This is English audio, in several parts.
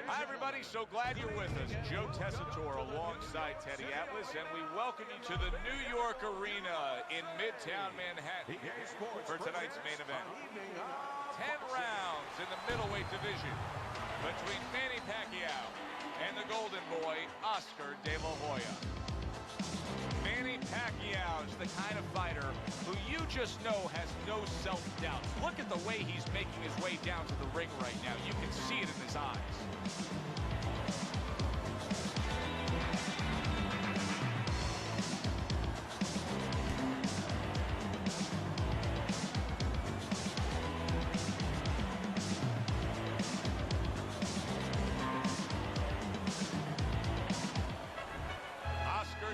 Hi, everybody. So glad you're with us. Joe Tessitore alongside Teddy Atlas, and we welcome you to the New York Arena in Midtown Manhattan for tonight's main event. 10 rounds in the middleweight division between Manny Pacquiao and the Golden Boy, Oscar De La Hoya. Manny Pacquiao is the kind of fighter who you just know has no self-doubt. Look at the way he's making his way down to the ring right now. You can see it in his eyes.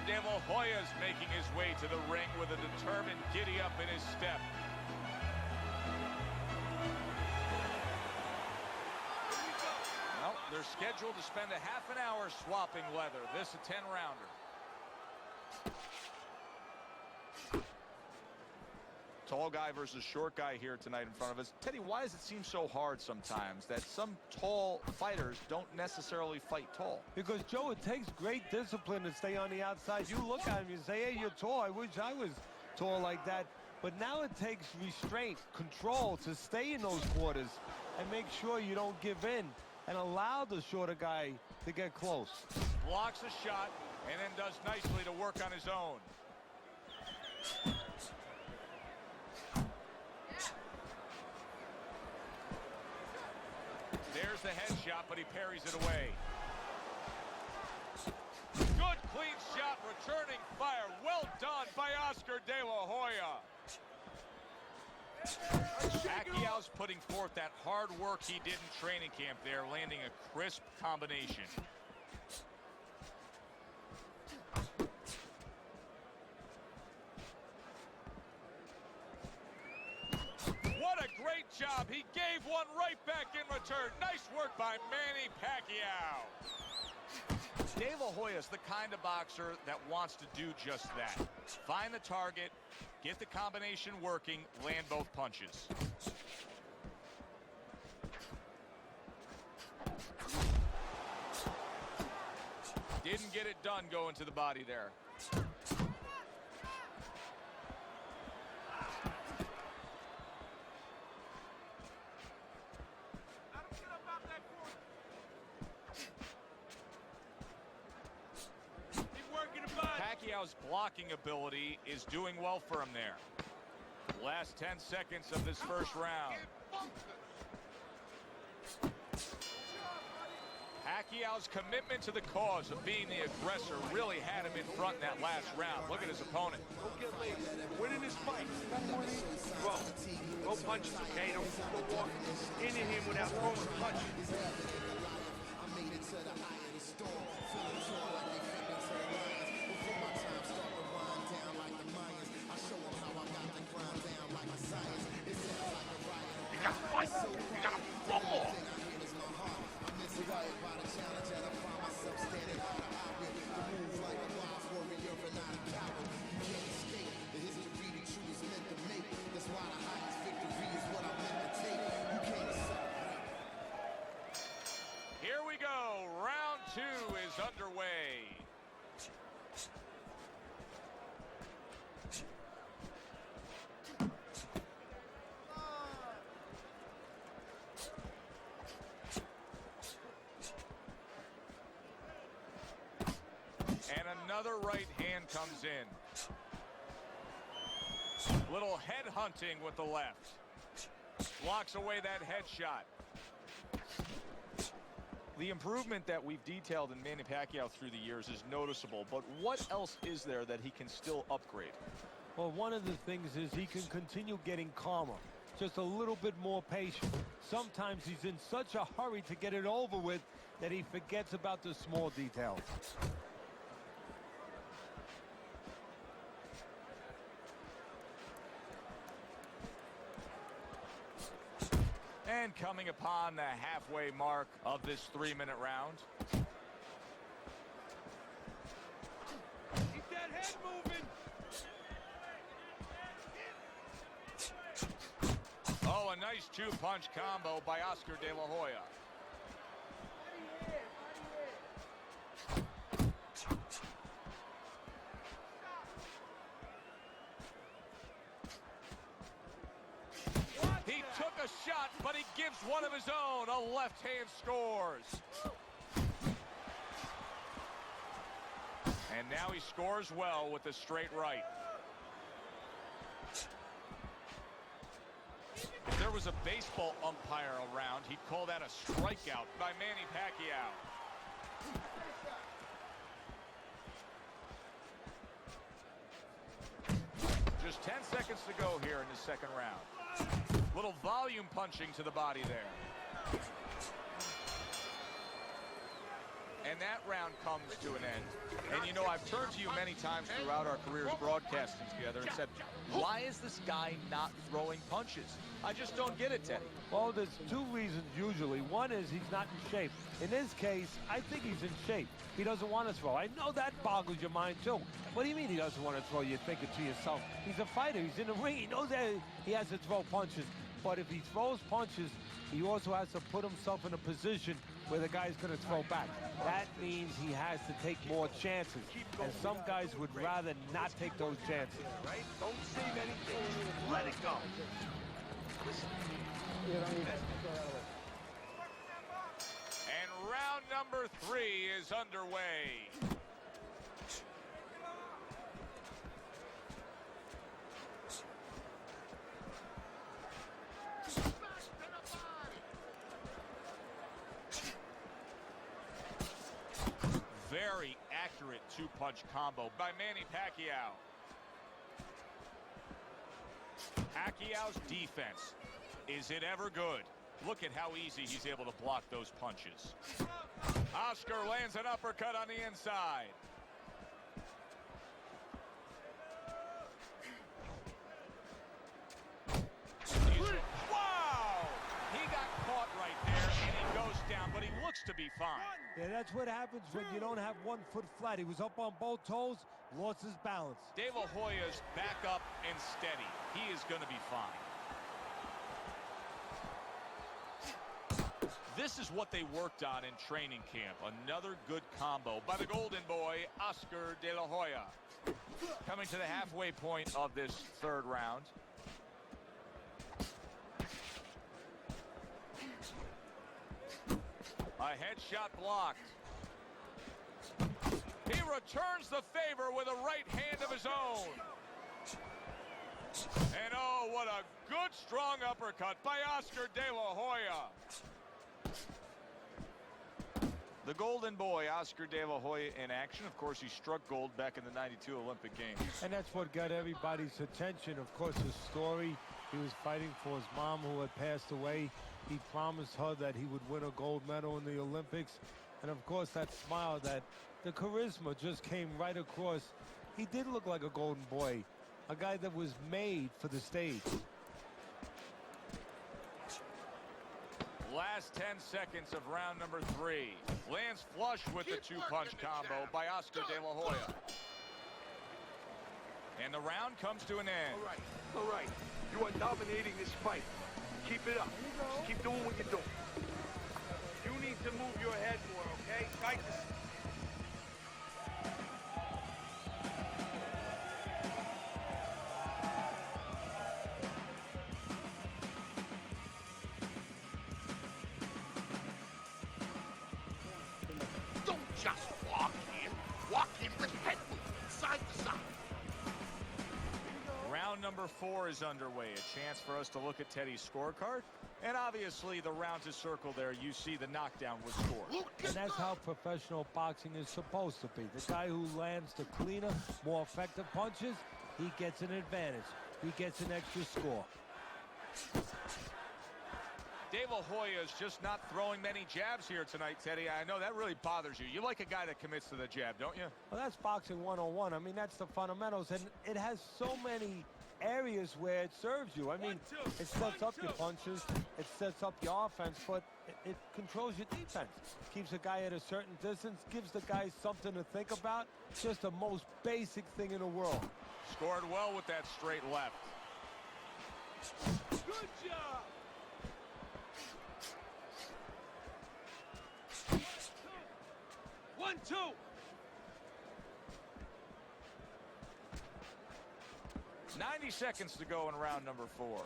De La Hoya's making his way to the ring with a determined giddy-up in his step. Well, they're scheduled to spend a half an hour swapping leather. This a 10-rounder. Tall guy versus short guy here tonight in front of us. Teddy, why does it seem so hard sometimes that some tall fighters don't necessarily fight tall? Because, Joe, it takes great discipline to stay on the outside. You look at him, you say, hey, you're tall. I wish I was tall like that. But now it takes restraint, control to stay in those quarters and make sure you don't give in and allow the shorter guy to get close. Blocks a shot and then does nicely to work on his own. There's the headshot, but he parries it away. Good, clean shot, returning fire. Well done by Oscar De La Hoya. Pacquiao's putting forth that hard work he did in training camp there, landing a crisp combination. What a great job. He gave one right back in return. Nice work by Manny Pacquiao. De La Hoya's the kind of boxer that wants to do just that. Find the target, get the combination working, land both punches. Didn't get it done going to the body there. Pacquiao's blocking ability is doing well for him there. Last 10 seconds of this first round. Pacquiao's commitment to the cause of being the aggressor really had him in front in that last round. Look at his opponent. Don't get lazy. Winning this fight. Throw punches, okay? Don't walk into him without throwing punches. I made it to the eye of the storm. Feeling torn like they fit into the lines. Before my time start to wind down like the Mayans. I show them how I got the grind down like a science. It sounds like a riot. You got to fight. You got to one more. I'm inspired by the challenge and I find myself standing out of outwit. The move like a wise warrior and not a coward. You can't escape the history the truth is meant to make. That's why the highest victory is what I'm meant to take. You can't accept. Here we go. Round 2 is underway. And another right hand comes in. Little head hunting with the left. Blocks away that headshot. The improvement that we've detailed in Manny Pacquiao through the years is noticeable, but what else is there that he can still upgrade? Well, one of the things is he can continue getting calmer, just a little bit more patient. Sometimes he's in such a hurry to get it over with that he forgets about the small details. And coming upon the halfway mark of this 3-minute round. Keep that head moving. Oh, a nice 2-punch combo by Oscar De La Hoya. a shot, but he gives one of his own. A left hand scores. And now he scores well with a straight right. If there was a baseball umpire around, he'd call that a strikeout by Manny Pacquiao. Just 10 seconds to go here in the second round. Little volume punching to the body there. And that round comes to an end. And you know, I've turned to you many times throughout our careers broadcasting together and said, why is this guy not throwing punches? I just don't get it, Teddy. Well, there's two reasons usually. One is he's not in shape. In this case, I think he's in shape. He doesn't want to throw. I know that boggles your mind, too. What do you mean he doesn't want to throw? You're thinking to yourself, he's a fighter. He's in the ring. He knows that he has to throw punches. But if he throws punches, he also has to put himself in a position where the guy's going to throw back. That means he has to take more chances. And some guys would rather not take those chances. Right? Don't save anything. Let it go. And round number 3 is underway. Very accurate two-punch combo by Manny Pacquiao. Pacquiao's defense, is it ever good? Look at how easy he's able to block those punches. Oscar lands an uppercut on the inside. Wow! He got caught right there, and he goes down, but he looks to be fine. Yeah, that's what happens when you don't have 1 foot flat. He was up on both toes, lost his balance. De La Hoya's back up and steady. He is going to be fine. This is what they worked on in training camp. Another good combo by the golden boy, Oscar De La Hoya. Coming to the halfway point of this third round. A headshot blocked. He returns the favor with a right hand of his own. And oh, what a good strong uppercut by Oscar De La Hoya. The golden boy, Oscar De La Hoya, in action. Of course, he struck gold back in the '92 Olympic Games. And that's what got everybody's attention. Of course, his story, he was fighting for his mom who had passed away. He promised her that he would win a gold medal in the Olympics. And of course, that smile, that the charisma just came right across. He did look like a golden boy, a guy that was made for the stage. Last 10 seconds of round number 3. Lands flush with the two-punch combo by Oscar De La Hoya. And the round comes to an end. All right. You are dominating this fight. Keep it up. Just keep doing what you're doing. You need to move your head more, okay? Fight this. Don't just walk in. Walk in with head movement, side to side. Round number 4 is underway. A chance for us to look at Teddy's scorecard. And obviously, the round is circled there. You see the knockdown was scored. And that's how professional boxing is supposed to be. The guy who lands the cleaner, more effective punches, he gets an advantage. He gets an extra score. De La Hoya's just not throwing many jabs here tonight, Teddy. I know that really bothers you. You like a guy that commits to the jab, don't you? Well, that's boxing 101. I mean, that's the fundamentals. And it has so many areas where it serves you. I mean, it sets up your punches, it sets up your offense, but it controls your defense. Keeps a guy at a certain distance, gives the guy something to think about. Just the most basic thing in the world. Scored well with that straight left. Good job. One, two. .90 seconds to go in round number 4.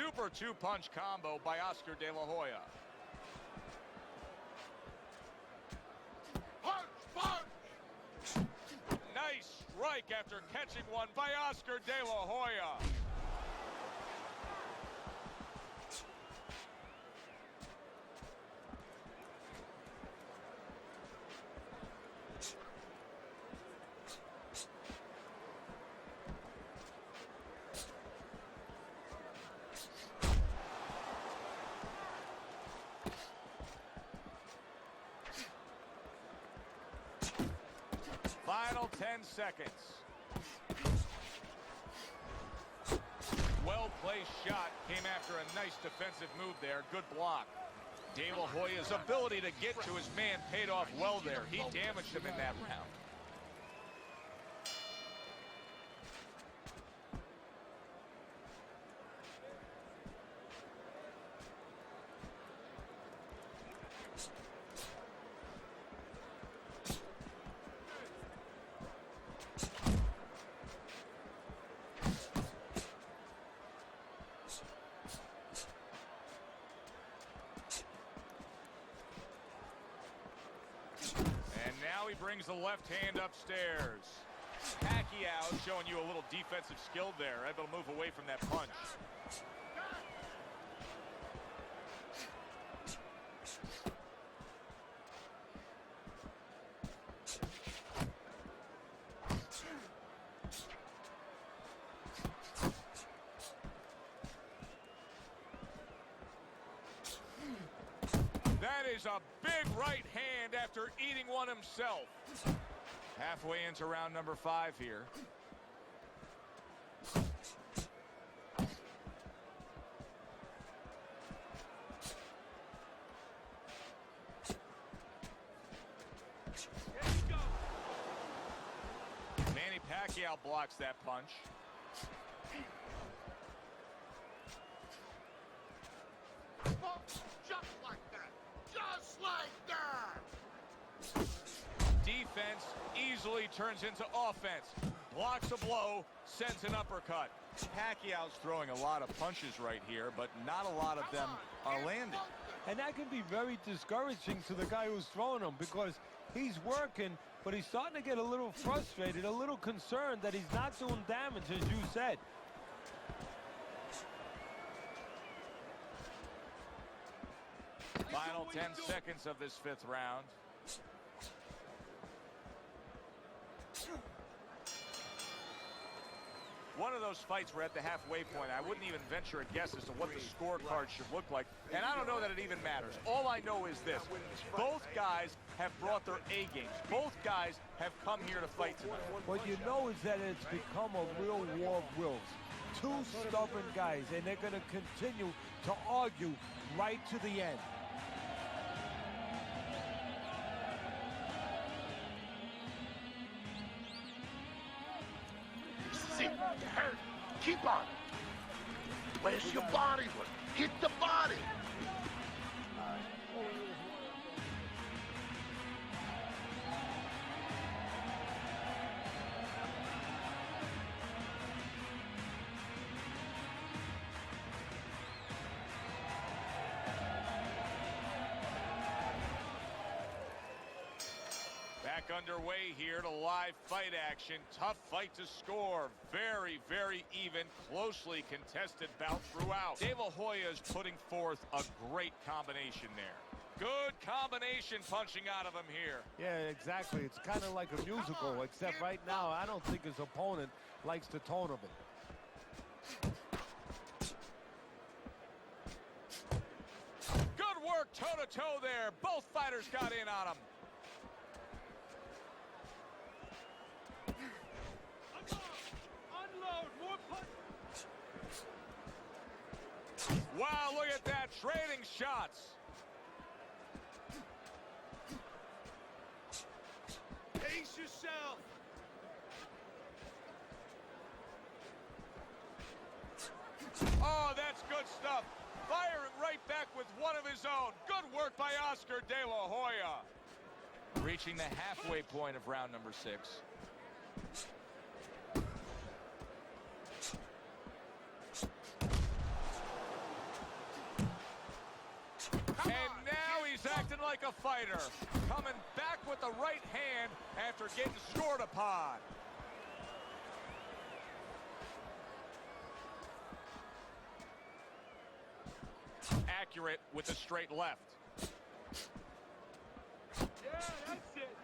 Super two-punch combo by Oscar De La Hoya. Nice strike after catching one by Oscar De La Hoya. Final 10 seconds. Well-placed shot came after a nice defensive move there. Good block. De La Hoya's ability to get to his man paid off well there. He damaged him in that round. Now he brings the left hand upstairs. Pacquiao showing you a little defensive skill there, able to move away from that punch. That is a big right hand after eating one himself. Halfway into round number 5 here. Manny Pacquiao blocks that punch. Defense easily turns into offense. Blocks a blow, sends an uppercut. Pacquiao's throwing a lot of punches right here, but not a lot of them are landing. And that can be very discouraging to the guy who's throwing them, because he's working, but he's starting to get a little frustrated, a little concerned that he's not doing damage, as you said. Final 10 seconds of this 5th round. One of those fights, we're at the halfway point. I wouldn't even venture a guess as to what the scorecard should look like. And I don't know that it even matters. All I know is this. Both guys have brought their A games. Both guys have come here to fight tonight. What you know is that it's become a real war of wills. Two stubborn guys, and they're going to continue to argue right to the end. See, hurt. Keep on. Where's your body? Hit the body. Back underway here to live fight action. Tough fight to score. Very, very even, closely contested bout throughout. De La Hoya is putting forth a great combination there. Good combination punching out of him here. Yeah, exactly. It's kind of like a musical, except right now I don't think his opponent likes the tone of it. Good work toe-to-toe there. Both fighters got in on him. Wow, look at that, trading shots. Pace yourself. Oh, that's good stuff. Firing right back with one of his own. Good work by Oscar De La Hoya. Reaching the halfway point of round number 6. like a fighter, coming back with the right hand after getting scored upon. Accurate with a straight left. Yeah, that's it.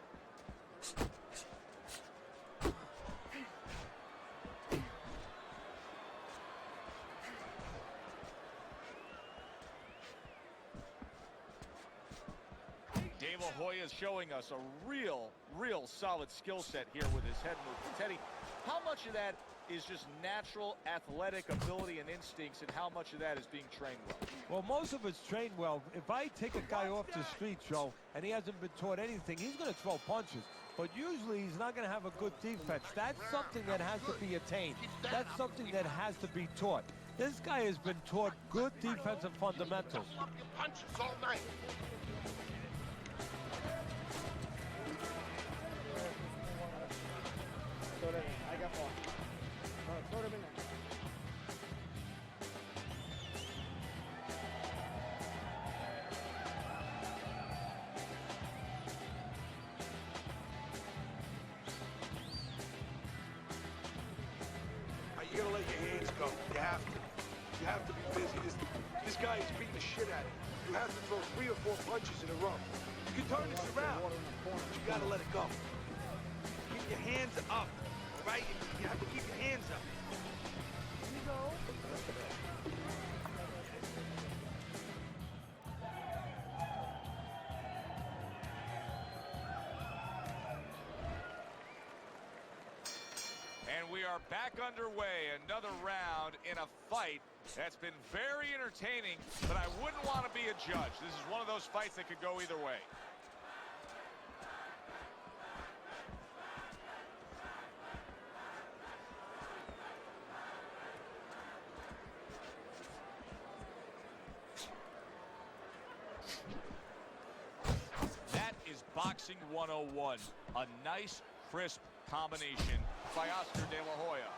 De La Hoya is showing us a real solid skill set here with his head movement. Teddy, how much of that is just natural athletic ability and instincts, and how much of that is being trained well? Well, most of it's trained well. If I take a guy off the street, Joe, and he hasn't been taught anything, he's going to throw punches. But usually he's not going to have a good defense. That's something that has to be attained. That's something that has to be taught. This guy has been taught good defensive fundamentals. Double up your punches all night. I got more. Throw them in there. You gotta let your hands go. You have to. You have to be busy. This guy is beating the shit out of you. You have to throw 3 or 4 punches in a row. You can turn this around, but you gotta let it go. Keep your hands up, all right? You have to keep your hands up. Here you go. And we are back underway. Another round in a fight that's been very entertaining, but I wouldn't want to be a judge. This is one of those fights that could go either way. That is Boxing 101. A nice, crisp combination by Oscar De La Hoya.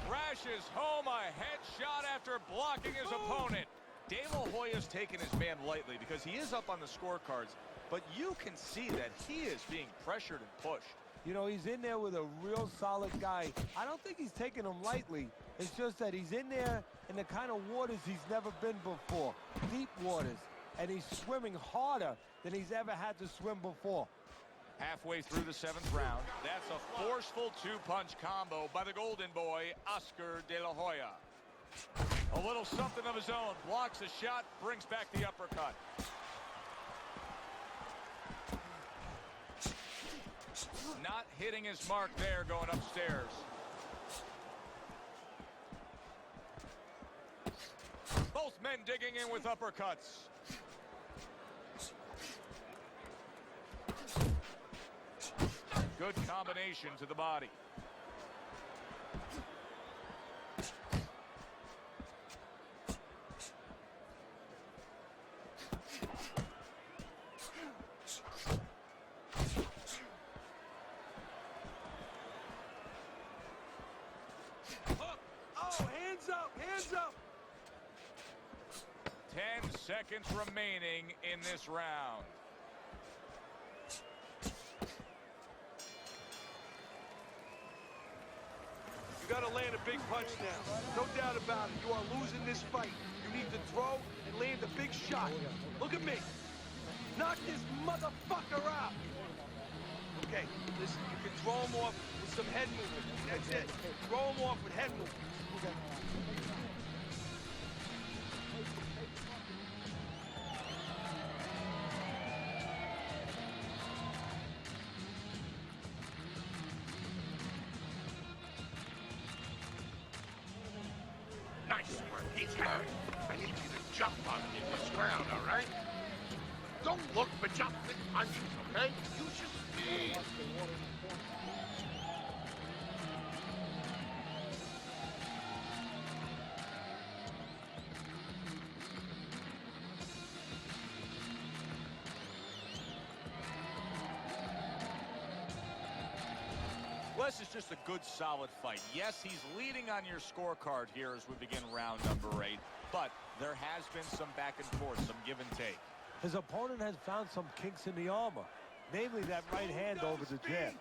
Crashes home a headshot after blocking his opponent. De La Hoya's taking his man lightly because he is up on the scorecards, but you can see that he is being pressured and pushed. You know, he's in there with a real solid guy. I don't think he's taking him lightly. It's just that he's in there in the kind of waters he's never been before, deep waters, and he's swimming harder than he's ever had to swim before. Halfway through the 7th round, that's a forceful 2-punch combo by the golden boy, Oscar De La Hoya. A little something of his own, blocks a shot, brings back the uppercut. Not hitting his mark there, going upstairs. Both men digging in with uppercuts. Good combination to the body. Oh, hands up, hands up. 10 seconds remaining in this round. You gotta land a big punch now. No doubt about it. You are losing this fight. You need to throw and land a big shot. Look at me. Knock this motherfucker out. Okay, listen, you can throw him off with some head movement. That's it. Throw him off with head movement. Nice work. He's hurt. I need you to jump on him in this round, all right? Don't look for jump with punches, okay? Use your speed. this is just a good, solid fight. Yes, he's leading on your scorecard here as we begin round number 8, but there has been some back and forth, some give and take. His opponent has found some kinks in the armor, namely that right hand over the jab.